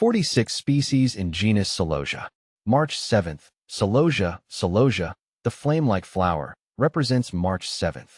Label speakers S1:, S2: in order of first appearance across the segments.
S1: 46 species in genus Celosia. March 7th. Celosia, the flame-like flower, represents March 7th.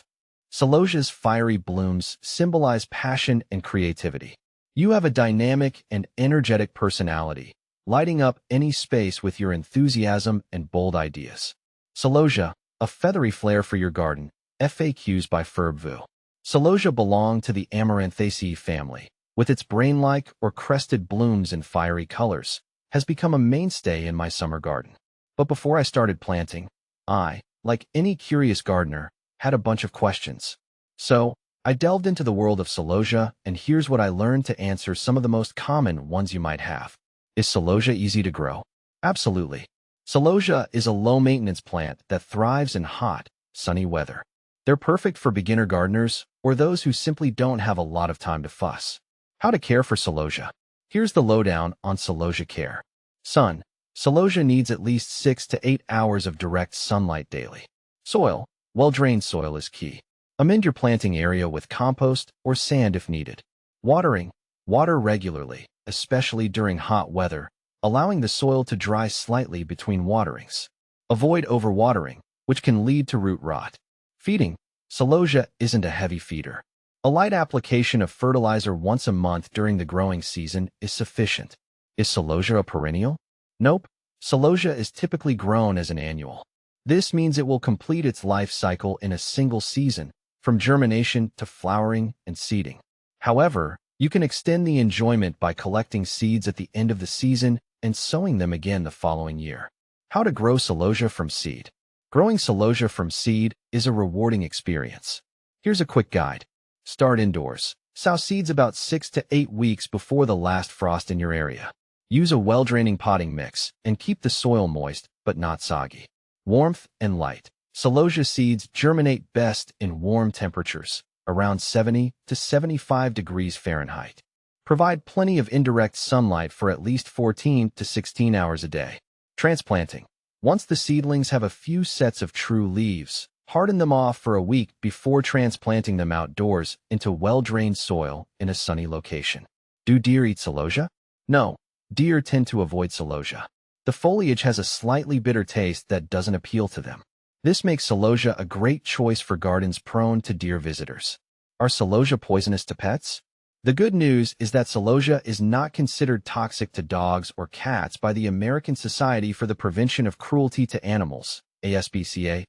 S1: Celosia's fiery blooms symbolize passion and creativity. You have a dynamic and energetic personality, lighting up any space with your enthusiasm and bold ideas. Celosia, a feathery flair for your garden. FAQs by Ferbvu. Celosia belong to the Amaranthaceae family, with its brain-like or crested blooms in fiery colors, has become a mainstay in my summer garden. But before I started planting, I, like any curious gardener, had a bunch of questions. So, I delved into the world of Celosia, and here's what I learned to answer some of the most common ones you might have. Is Celosia easy to grow? Absolutely. Celosia is a low-maintenance plant that thrives in hot, sunny weather. They're perfect for beginner gardeners or those who simply don't have a lot of time to fuss. How to care for Celosia. Here's the lowdown on Celosia care. Sun. Celosia needs at least 6 to 8 hours of direct sunlight daily. Soil. Well-drained soil is key. Amend your planting area with compost or sand if needed. Watering. Water regularly, especially during hot weather, allowing the soil to dry slightly between waterings. Avoid overwatering, which can lead to root rot. Feeding. Celosia isn't a heavy feeder. A light application of fertilizer once a month during the growing season is sufficient. Is Celosia a perennial? Nope. Celosia is typically grown as an annual. This means it will complete its life cycle in a single season, from germination to flowering and seeding. However, you can extend the enjoyment by collecting seeds at the end of the season and sowing them again the following year. How to grow Celosia from seed. Growing Celosia from seed is a rewarding experience. Here's a quick guide. Start indoors. Sow seeds about 6 to 8 weeks before the last frost in your area. Use a well-draining potting mix and keep the soil moist but not soggy. Warmth and light. Celosia seeds germinate best in warm temperatures, around 70 to 75 degrees Fahrenheit. Provide plenty of indirect sunlight for at least 14 to 16 hours a day. Transplanting. Once the seedlings have a few sets of true leaves, harden them off for a week before transplanting them outdoors into well-drained soil in a sunny location. Do deer eat Celosia? No, deer tend to avoid Celosia. The foliage has a slightly bitter taste that doesn't appeal to them. This makes Celosia a great choice for gardens prone to deer visitors. Are Celosia poisonous to pets? The good news is that Celosia is not considered toxic to dogs or cats by the American Society for the Prevention of Cruelty to Animals, ASPCA,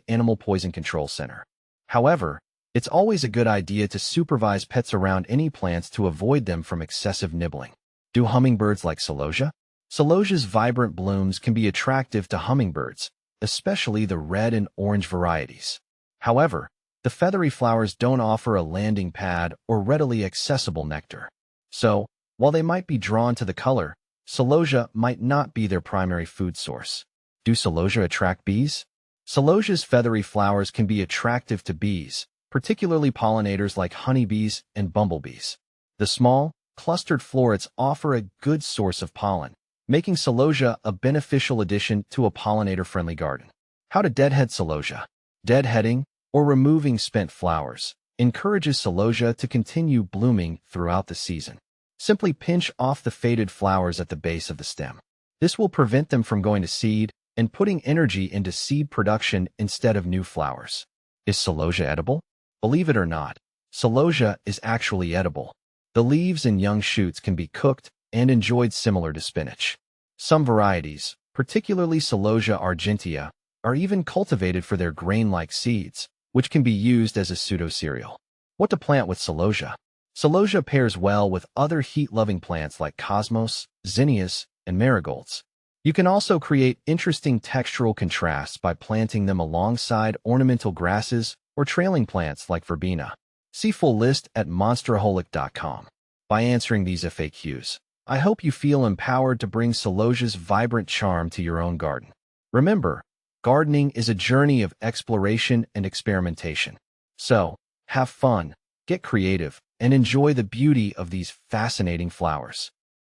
S1: Animal Poison Control Center. However, it's always a good idea to supervise pets around any plants to avoid them from excessive nibbling. Do hummingbirds like Celosia? Celosia's vibrant blooms can be attractive to hummingbirds, especially the red and orange varieties. However, the feathery flowers don't offer a landing pad or readily accessible nectar. So, while they might be drawn to the color, Celosia might not be their primary food source. Do Celosia attract bees? Celosia's feathery flowers can be attractive to bees, particularly pollinators like honeybees and bumblebees. The small, clustered florets offer a good source of pollen, making Celosia a beneficial addition to a pollinator-friendly garden. How to deadhead Celosia. Deadheading, or removing spent flowers, encourages Celosia to continue blooming throughout the season. Simply pinch off the faded flowers at the base of the stem. This will prevent them from going to seed and putting energy into seed production instead of new flowers. Is Celosia edible? Believe it or not, Celosia is actually edible. The leaves and young shoots can be cooked and enjoyed similar to spinach. Some varieties, particularly Celosia argentea, are even cultivated for their grain-like seeds, which can be used as a pseudo-cereal. What to plant with Celosia? Celosia pairs well with other heat-loving plants like cosmos, zinnias, and marigolds. You can also create interesting textural contrasts by planting them alongside ornamental grasses or trailing plants like verbena. See full list at monsteraholic.com. By answering these FAQs, I hope you feel empowered to bring Celosia's vibrant charm to your own garden. Remember, gardening is a journey of exploration and experimentation. So, have fun, get creative, and enjoy the beauty of these fascinating flowers.